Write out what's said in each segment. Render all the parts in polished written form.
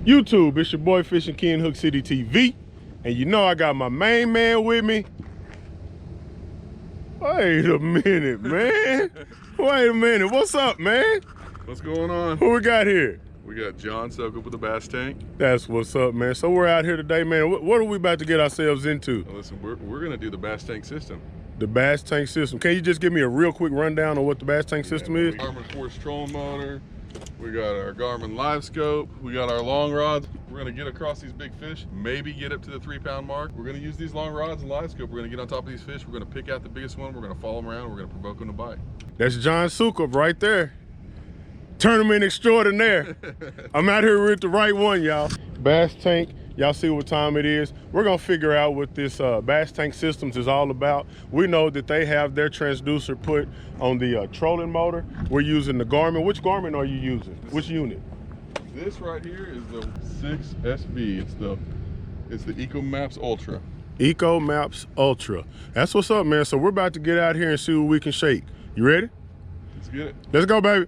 YouTube, it's your boy Fishing Ken, Hook City TV, and you know I got my main man with me. Wait a minute, man. Wait a minute. What's up, man? What's going on? Who we got here? We got John Soak up with the bass tank. That's what's up, man. So we're out here today, man. What are we about to get ourselves into? Well, listen, we're gonna do the bass tank system. The bass tank system. Can you just give me a real quick rundown on what the bass tank system is? Garmin force trolling motor. We got our Garmin Livescope. We got our long rods. We're gonna get across these big fish, maybe get up to the 3-pound mark. We're gonna use these long rods and Livescope. We're gonna get on top of these fish. We're gonna pick out the biggest one. We're gonna follow them around. We're gonna provoke them to bite. That's John Soak right there. Tournament extraordinaire. I'm out here with the right one, y'all. Bass tank, y'all see what time it is. We're gonna figure out what this bass tank systems is all about. We know that they have their transducer put on the trolling motor. We're using the Garmin. Which Garmin are you using? Which unit? This right here is the 6SV. It's the EcoMaps Ultra. EcoMaps Ultra. That's what's up, man. So we're about to get out here and see what we can shake. You ready? Let's get it. Let's go, baby.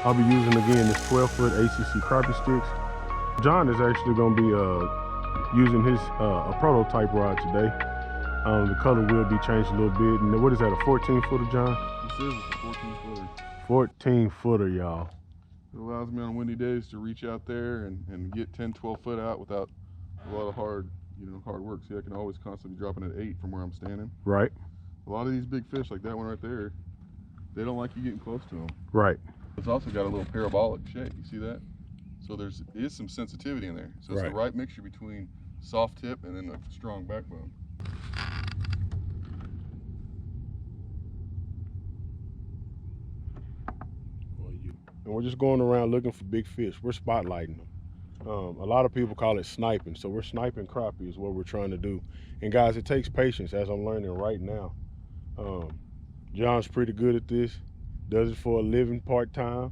I'll be using again this 12-foot ACC crappie sticks. John is actually going to be using his a prototype rod today. The color will be changed a little bit. And what is that, a 14-footer, John? This is a 14-footer. 14-footer, y'all. It allows me on windy days to reach out there and get 10, 12 foot out without a lot of hard work. See, I can always constantly be dropping at 8 from where I'm standing. Right. A lot of these big fish, like that one right there, they don't like you getting close to them. Right. It's also got a little parabolic shape. You see that? So there is some sensitivity in there. So it's the right mixture between soft tip and then a strong backbone. And we're just going around looking for big fish. We're spotlighting them. A lot of people call it sniping. So we're sniping crappie is what we're trying to do. And guys, it takes patience, as I'm learning right now. John's pretty good at this. Does it for a living part-time,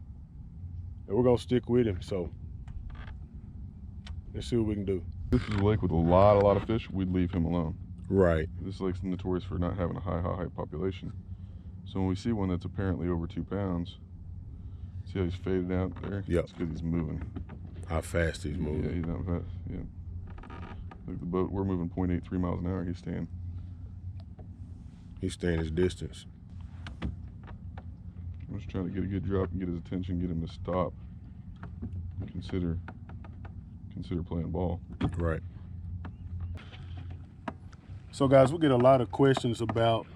and we're gonna stick with him. So let's see what we can do. This is a lake with a lot of fish. We'd leave him alone. Right. This lake's notorious for not having a high population. So when we see one that's apparently over 2 pounds, see how he's faded out there? Yep. It's because he's moving. How fast he's moving. Yeah, he's not fast. Yeah. Like the boat, we're moving 0.83 miles an hour. He's staying his distance. I'm just trying to get a good drop and get his attention, get him to stop, consider playing ball. Right. So guys, we get a lot of questions about,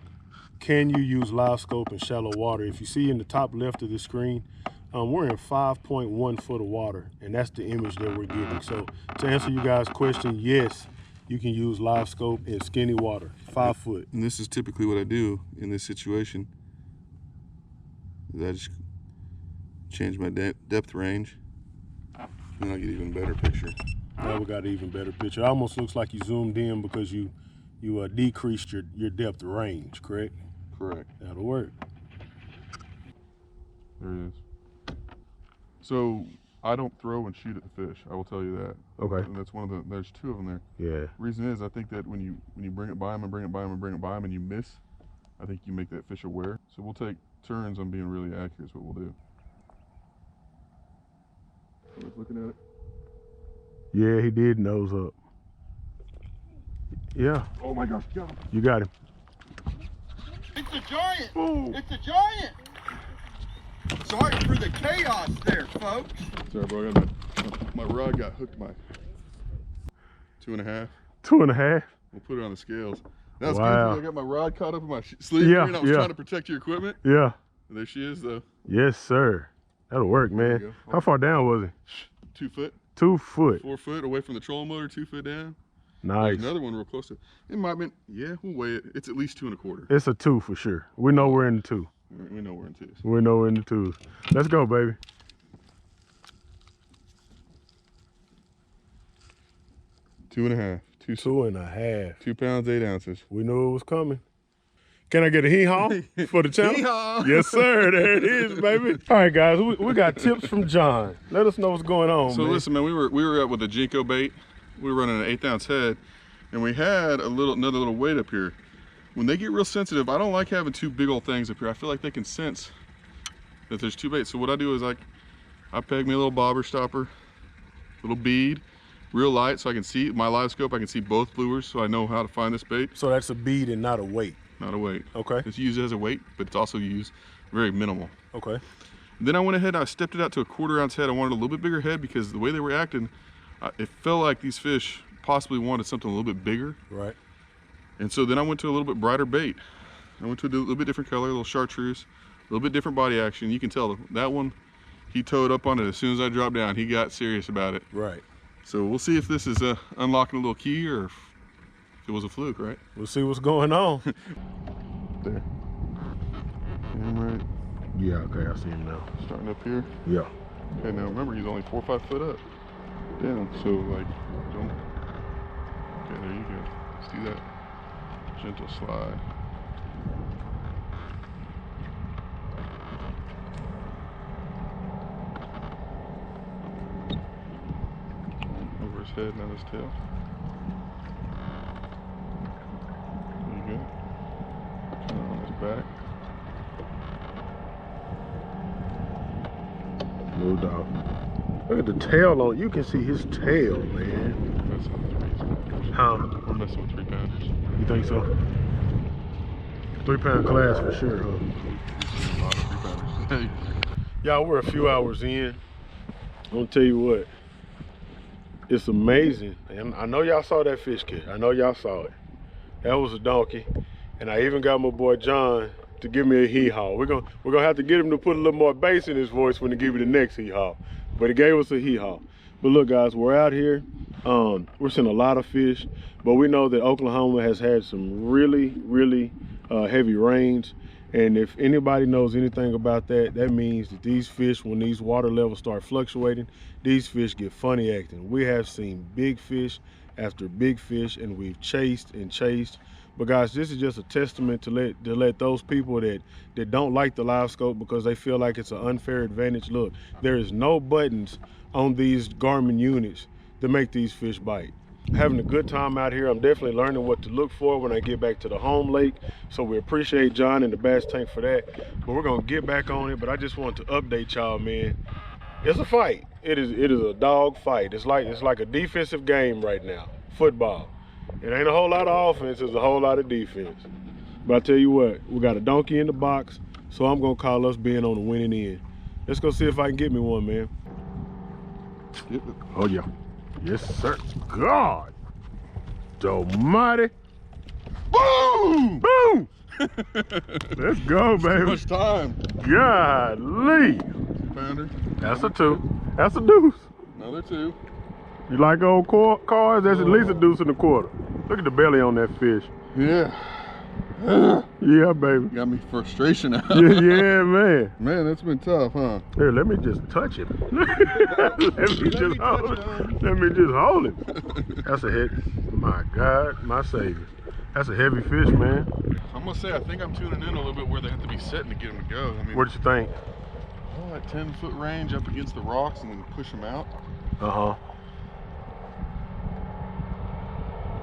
can you use Livescope in shallow water? If you see in the top left of the screen, we're in 5.1 foot of water, and that's the image that we're getting. So to answer you guys' question, yes, you can use Livescope in skinny water, 5 foot. And this is typically what I do in this situation. I just change my depth range, and I'll get an even better picture. Now we got an even better picture. It almost looks like you zoomed in because you decreased your depth range, correct? Correct. That'll work. There it is. So I don't throw and shoot at the fish. I will tell you that. Okay. And that's there's 2 of them there. Yeah. Reason is, I think that when you bring it by them and bring it by them and bring it by them and you miss, I think you make that fish aware. So we'll take turns on being really accurate is what we'll do. Looking at it. Yeah, he did nose up. Yeah. Oh my gosh, got him. You got him. It's a giant. Ooh. It's a giant. Sorry for the chaos there, folks. Sorry, bro. I got my rod got hooked by 2.5. 2.5. We'll put it on the scales. That was wow. good. I got my rod caught up in my sleeve here, and I was trying to protect your equipment. Yeah. And there she is, though. Yes, sir. That'll work, man. How far down was it? 2 foot. 2 foot. 4 foot away from the trolling motor, 2 foot down. Nice. There's another one real close to it. It might be, yeah, we'll weigh it. It's at least 2.25. It's a 2 for sure. We know we're in the 2. We know we're in 2s. We know we're in the 2s. Let's go, baby. 2.5. 2.5. 2 pounds, 8 ounces. We knew it was coming. Can I get a hee-haw for the channel? Hee-haw. Yes, sir. There it is, baby. All right, guys, we got tips from John. Let us know what's going on, So man. listen, man, we were up with a Jinko bait. We were running an 1/8 ounce head, and we had another little weight up here. When they get real sensitive, I don't like having 2 big old things up here. I feel like they can sense that there's 2 baits. So what I do is I peg me a little bobber stopper, little bead, real light, so I can see my live scope. I can see both lures, so I know how to find this bait. So that's a bead and not a weight. Not a weight. Okay. It's used as a weight, but it's also used very minimal. Okay. Then I went ahead and I stepped it out to a 1/4 ounce head. I wanted a little bit bigger head because the way they were acting, it felt like these fish possibly wanted something a little bit bigger. Right. And so then I went to a little bit brighter bait. I went to a little bit different color, a little chartreuse, a little bit different body action. You can tell that one, he towed up on it as soon as I dropped down. He got serious about it. Right. So we'll see if this is unlocking a little key or if it was a fluke, right? We'll see what's going on. There. And right. Yeah, okay, I see him now. Starting up here. Yeah. Okay, now remember, he's only 4 or 5 foot up. Down, so like, don't. Okay, there you go. Let's do that. Gentle slide. Over his head, not his tail. There you go. Turn on his back. No doubt. Look at the tail on. You can see his tail, man. We're messing with 3 pounders. Huh? We're messing with 3 pounders. You think so? 3-pound class for sure, huh? A lot of 3 pounders. Y'all, we're a few hours in. I'm gonna tell you what. It's amazing. And I know y'all saw that fish catch. I know y'all saw it. That was a donkey. And I even got my boy John to give me a hee-haw. We're gonna have to get him to put a little more bass in his voice when he give you the next hee-haw. But he gave us a hee-haw. But look, guys, we're out here. We're seeing a lot of fish, but we know that Oklahoma has had some really heavy rains. And if anybody knows anything about that, that means that these fish, when these water levels start fluctuating, these fish get funny acting. We have seen big fish after big fish, and we've chased and chased. But guys, this is just a testament to let those people that don't like the live scope because they feel like it's an unfair advantage. Look, there is no buttons on these Garmin units to make these fish bite. Having a good time out here. I'm definitely learning what to look for when I get back to the home lake. So we appreciate John and the Bass Tank for that. But we're gonna get back on it. But I just wanted to update y'all, man. It's a fight. It is a dog fight. It's like a defensive game right now. Football. It ain't a whole lot of offense, it's a whole lot of defense. But I tell you what, we got a donkey in the box, so I'm gonna call us being on the winning end. Let's go see if I can get me one, man. Oh yeah. Yes, sir. God almighty. Boom! Boom! Let's go, baby. Too much time. Golly. Pounder. That's a 2. That's a deuce. Another 2. You like old cars? That's at least a deuce and a 1/4. Look at the belly on that fish. Yeah. Yeah, baby. Got me frustration out. Yeah, man. Man, that's been tough, huh? Here, let me just touch it. Let me just hold it. Let me just hold it. That's a hit. My God, my Savior. That's a heavy fish, man. I'm gonna say I think I'm tuning in a little bit where they have to be setting to get them to go. I mean, What did you think? oh, like 10-foot range up against the rocks and then push them out. Uh-huh.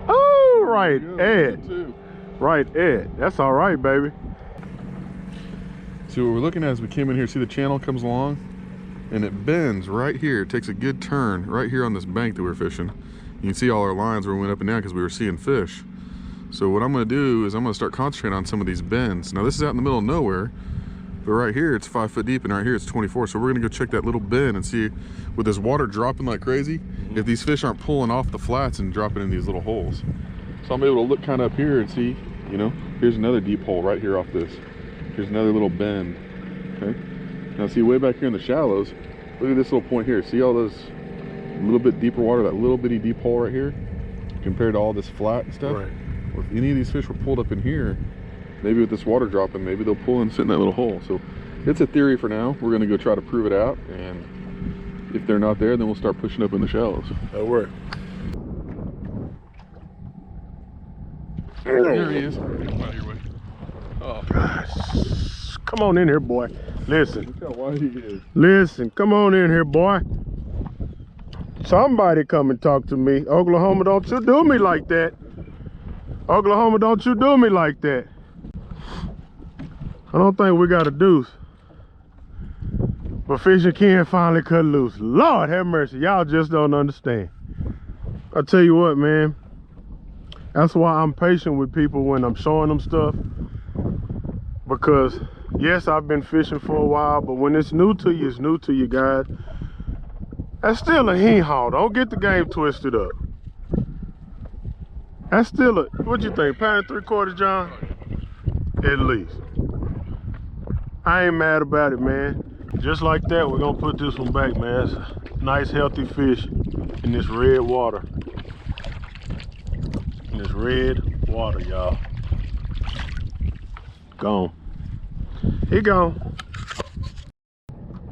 Oh, right, Ed. Too. Right, Ed. That's all right, baby. See, what we're looking at is we came in here, see the channel comes along and it bends right here. It takes a good turn right here on this bank that we're fishing. You can see all our lines where we went up and down because we were seeing fish. So what I'm gonna do is I'm gonna start concentrating on some of these bends. Now this is out in the middle of nowhere, but right here it's 5 foot deep and right here it's 24. So we're gonna go check that little bend and see with this water dropping like crazy, if these fish aren't pulling off the flats and dropping in these little holes. So I'm able to look kind of up here and see, you know, here's another deep hole right here off this. Here's another little bend, okay? Now see way back here in the shallows, look at this little point here. See all those little bit deeper water, that little bitty deep hole right here, compared to all this flat and stuff? Right. Well, if any of these fish were pulled up in here, maybe with this water dropping, maybe they'll pull and sit in that little hole. So it's a theory for now. We're gonna go try to prove it out, and if they're not there, then we'll start pushing up in the shallows. That'll work. There he is. Come out of your way. Oh, Gosh. Come on in here, boy. Listen. look how wide he is. Listen, come on in here, boy. Somebody come and talk to me. Oklahoma, don't you do me like that. Oklahoma, don't you do me like that. I don't think we got a deuce. But fishing can finally cut loose. Lord have mercy, y'all just don't understand. I tell you what, man. That's why I'm patient with people when I'm showing them stuff. Because, yes, I've been fishing for a while, but when it's new to you, it's new to you, guys. That's still a hee haw. Don't get the game twisted up. That's still a, what you think, pound 3/4, John? At least. I ain't mad about it, man. Just like that, we're gonna put this one back, man. It's a nice, healthy fish in this red water. In this red water, y'all. Gone. He gone.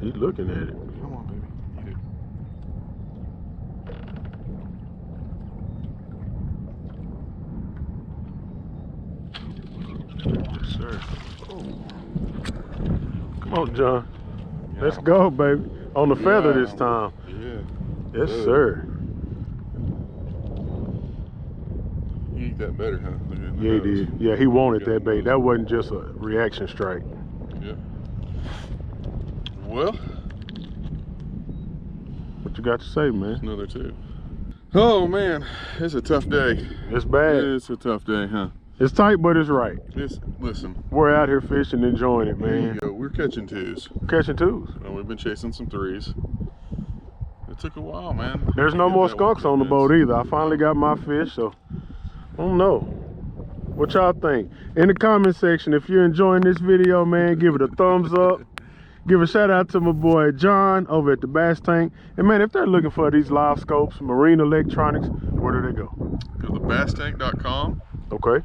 He's looking at it. Come on, baby. Eat it. Yes, sir. Come on, John. Yeah. Let's go, baby. On the feather this time. Yeah. Yes, sir. You eat that better, huh? Yeah, he did. Yeah, he wanted that bait. That wasn't just a reaction strike. Yeah. Well, what you got to say, man? Another two. Oh, man. It's a tough day. It's bad. It's a tough day, huh? It's tight, but it's right. Listen. We're out here fishing, enjoying it, man. There you go. We're catching twos. Catching twos. And we've been chasing some threes. It took a while, man. There's no more skunks on the boat either. I finally got my fish, so I don't know. What y'all think? In the comment section, if you're enjoying this video, man, give it a thumbs up. Give a shout out to my boy John over at the Bass Tank. And man, if they're looking for these live scopes, marine electronics, where do they go? Go to thebasstank.com. Okay.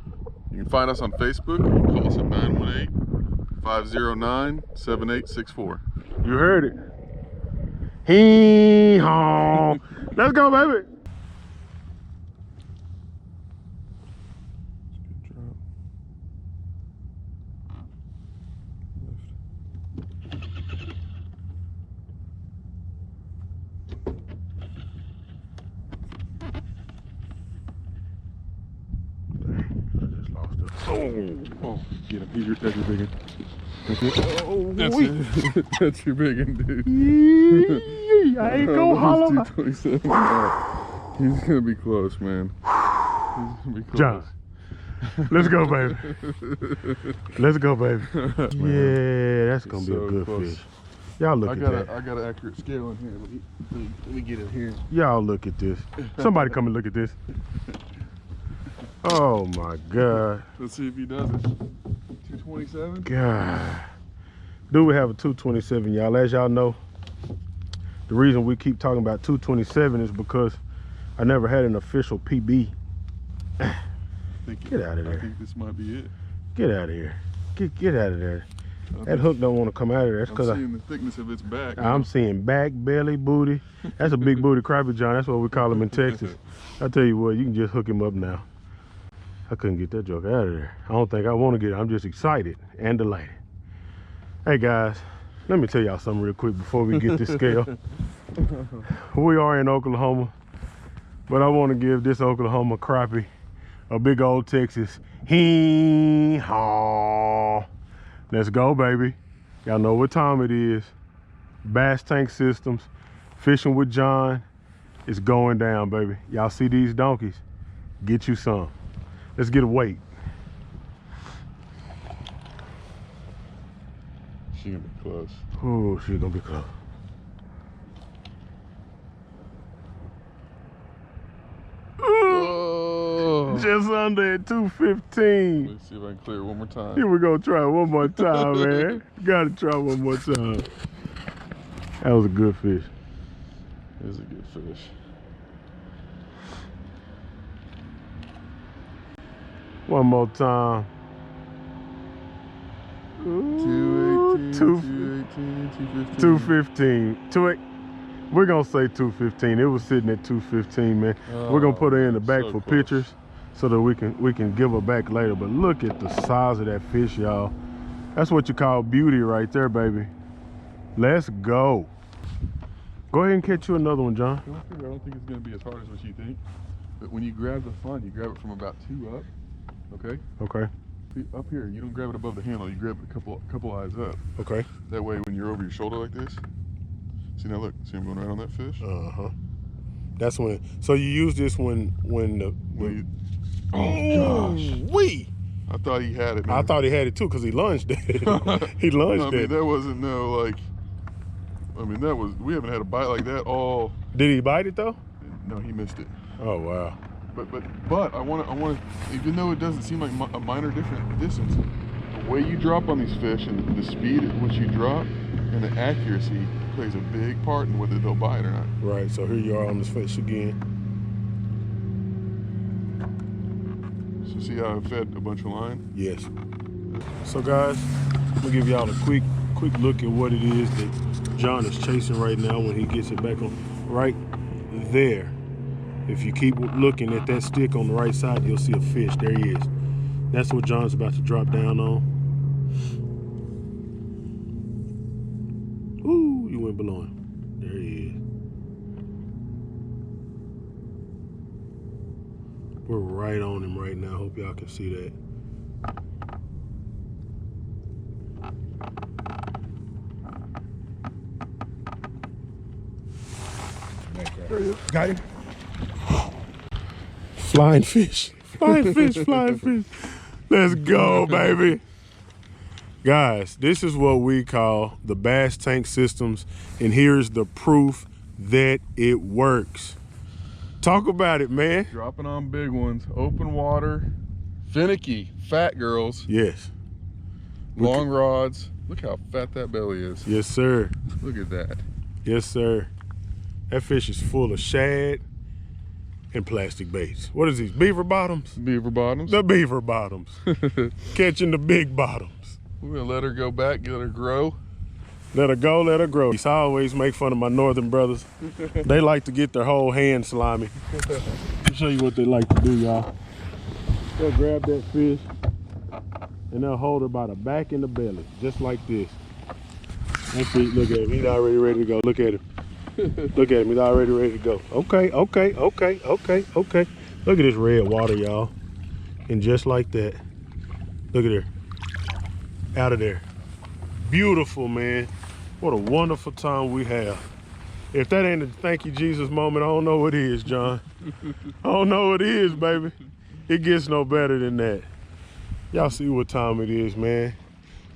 You can find us on Facebook. You can call us at 918-509-7864. You heard it. Hee haw. Let's go, baby. Oh, get him. That's your big one. That's it. Oh, That's it. That's your big one, dude. I ain't gonna holler. 227. He's gonna be close, man. He's gonna be close. John, let's go, baby. Let's go, baby. Yeah, that's gonna be a good fish. Y'all look at that. I got an accurate scale in here. Let me get in here. Y'all look at this. Somebody come and look at this. Oh my God. Let's see if he does it. 227? God. Do we have a 227, y'all? As y'all know, the reason we keep talking about 227 is because I never had an official PB. Get out of there. I think this might be it. Get out of here. Get out of there. That hook don't want to come out of there. That's because I'm seeing the thickness of its back. I'm seeing back, belly, booty. That's a big booty crappie, John. That's what we call him in Texas. I tell you what, you can just hook him up now. I couldn't get that joke out of there. I don't think I want to get it. I'm just excited and delighted. Hey guys, let me tell y'all something real quick before we get this scale. We are in Oklahoma, but I want to give this Oklahoma crappie a big old Texas hee haw. Let's go, baby. Y'all know what time it is. Bass Tank Systems, fishing with John. It's going down, baby. Y'all see these donkeys? Get you some. Let's get a weight. She's gonna be close. Oh, she's gonna be close. Oh. Just under at 215. Let's see if I can clear it one more time. Here we go, try it one more time, man. Gotta try one more time. That was a good fish. It is a good fish. One more time. 218, 215. 215. We're gonna say 215. It was sitting at 215, man. We're gonna put her in the back so for close. pictures. so that we can give her back later. But look at the size of that fish, y'all. That's what you call beauty right there, baby. Let's go. Go ahead and catch you another one, John. I don't think it's gonna be as hard as what you think. But when you grab the fun, you grab it from about 2 up. Okay? Okay. See, up here, you don't grab it above the handle, you grab it a couple eyes up. Okay. That way when you're over your shoulder like this, see now look, see I'm going right on that fish? Uh-huh. That's when, so you use this when oh gosh. I thought he had it, man. I thought he had it too, because he lunged it. He lunged it. I mean, that wasn't we haven't had a bite like that all. Did he bite it though? No, he missed it. Oh, wow. But I want to, even though it doesn't seem like a minor different distance, the way you drop on these fish and the speed at which you drop and the accuracy plays a big part in whether they'll bite or not. Right, so here you are on this fish again. So see how I fed a bunch of line? Yes. So guys, I'm gonna give y'all a quick look at what it is that John is chasing right now when he gets it back on. Right there. If you keep looking at that stick on the right side, you'll see a fish. There he is. That's what John's about to drop down on. Ooh, you went below him. There he is. We're right on him right now. Hope y'all can see that. Got him. Flying fish. Flying fish, flying fish. Let's go, baby. Guys, this is what we call the bass tank systems, and here's the proof that it works. Talk about it, man. Dropping on big ones, open water, finicky, fat girls. Yes. Long rods. Look how fat that belly is. Yes, sir. Look at that. Yes, sir. That fish is full of shad and plastic baits. What is these, beaver bottoms? Beaver bottoms. The beaver bottoms. Catching the big bottoms. We're gonna let her go back, let her grow. Let her go, let her grow. I always make fun of my northern brothers. They like to get their whole hand slimy. Let me show you what they like to do, y'all. They'll grab that fish and they'll hold her by the back and the belly, just like this. That's it, look at him, he's already ready to go. Look at him. Look at him, he's already ready to go. Okay. Look at this red water, y'all. And just like that, look at her. Out of there. Beautiful, man. What a wonderful time we have. If that ain't a thank you Jesus moment, I don't know what is, John. I don't know what it is, baby. It gets no better than that. Y'all see what time it is, man.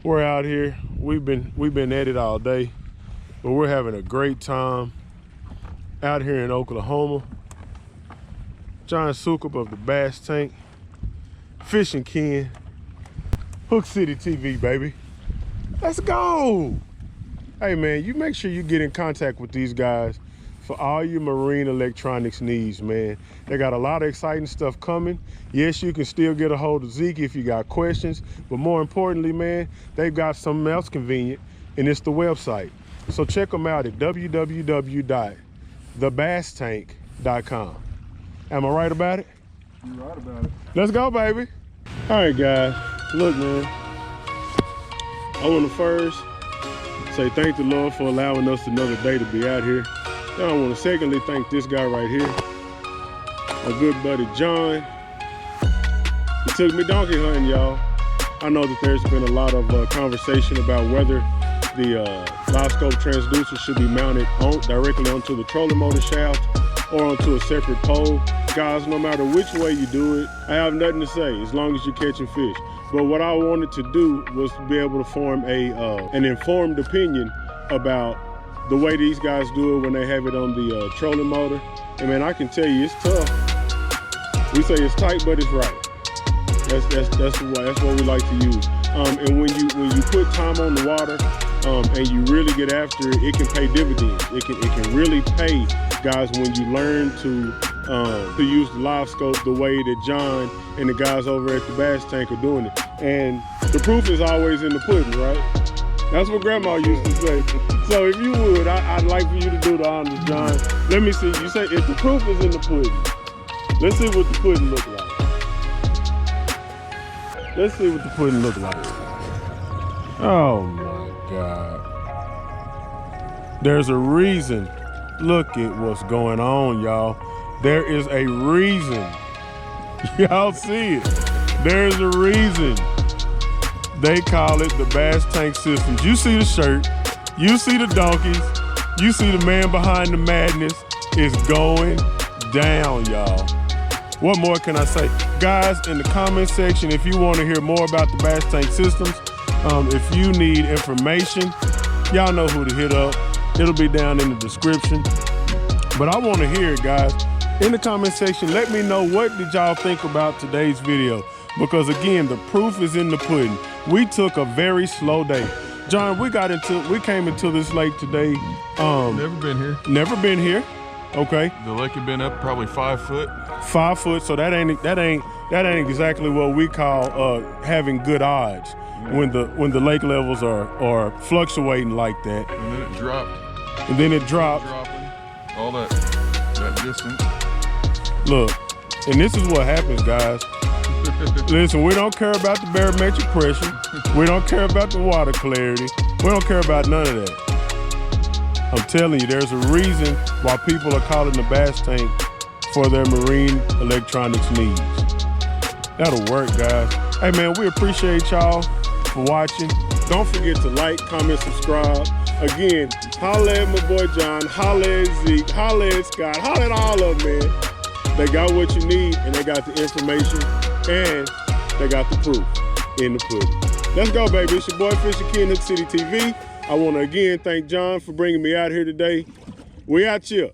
We're out here. We've been at it all day, but we're having a great time out here in Oklahoma. John Sukup of the Bass Tank, Fishing Ken, Hook City TV, baby. Let's go. Hey man, you make sure you get in contact with these guys for all your marine electronics needs, man. They got a lot of exciting stuff coming. Yes, you can still get a hold of Zeke if you got questions, but more importantly, man, they've got something else convenient, and it's the website. So check them out at www.thebasstank.com. Am I right about it? You're right about it. Let's go, baby. All right, guys, look, man. I want to first say thank the Lord for allowing us another day to be out here. Then I want to secondly thank this guy right here, my good buddy John. He took me donkey hunting, y'all. I know that there's been a lot of conversation about whether the Livescope transducer should be mounted directly onto the trolling motor shaft or onto a separate pole. Guys, no matter which way you do it, I have nothing to say as long as you're catching fish. But what I wanted to do was to be able to form an informed opinion about the way these guys do it when they have it on the trolling motor. And man, I can tell you, it's tough. We say it's tight, but it's right. That's what we like to use. And when you put time on the water and you really get after it, it can pay dividends. It can really pay, guys, when you learn to use the Livescope the way that John and the guys over at the Bass Tank are doing it. And the proof is always in the pudding, right? That's what Grandma used to say. So if you would, I'd like for you to do the honors, John. Let me see. You say if the proof is in the pudding. Let's see what the pudding looks like. Let's see what the pudding look like. Oh my God. There's a reason. Look at what's going on, y'all. There is a reason. Y'all see it. There's a reason. They call it the Bass Tank Systems. You see the shirt, you see the donkeys, you see the man behind the madness. It's going down, y'all. What more can I say? Guys, in the comment section, if you want to hear more about the Bass Tank Systems, if you need information, y'all know who to hit up. It'll be down in the description. But I want to hear it, guys. In the comment section, let me know what did y'all think about today's video. Because again, the proof is in the pudding. We took a very slow day. John, we came into this lake today. Never been here. Never been here. Okay. The lake had been up probably 5 foot. 5 foot. So that ain't exactly what we call having good odds. When the lake levels are fluctuating like that. And then it dropped. And then it dropped. Dropping. All that distance. Look, and this is what happens, guys. Listen, we don't care about the barometric pressure. We don't care about the water clarity. We don't care about none of that. I'm telling you, there's a reason why people are calling the Bass Tank for their marine electronics needs. That'll work, guys. Hey, man, we appreciate y'all for watching. Don't forget to like, comment, subscribe. Again, holla at my boy John, holla at Zeke, holla at Scott, holla at all of them, man. They got what you need, and they got the information, and they got the proof in the pudding. Let's go, baby. It's your boy Fisher King, Hook City TV. I want to again thank John for bringing me out here today. We out here.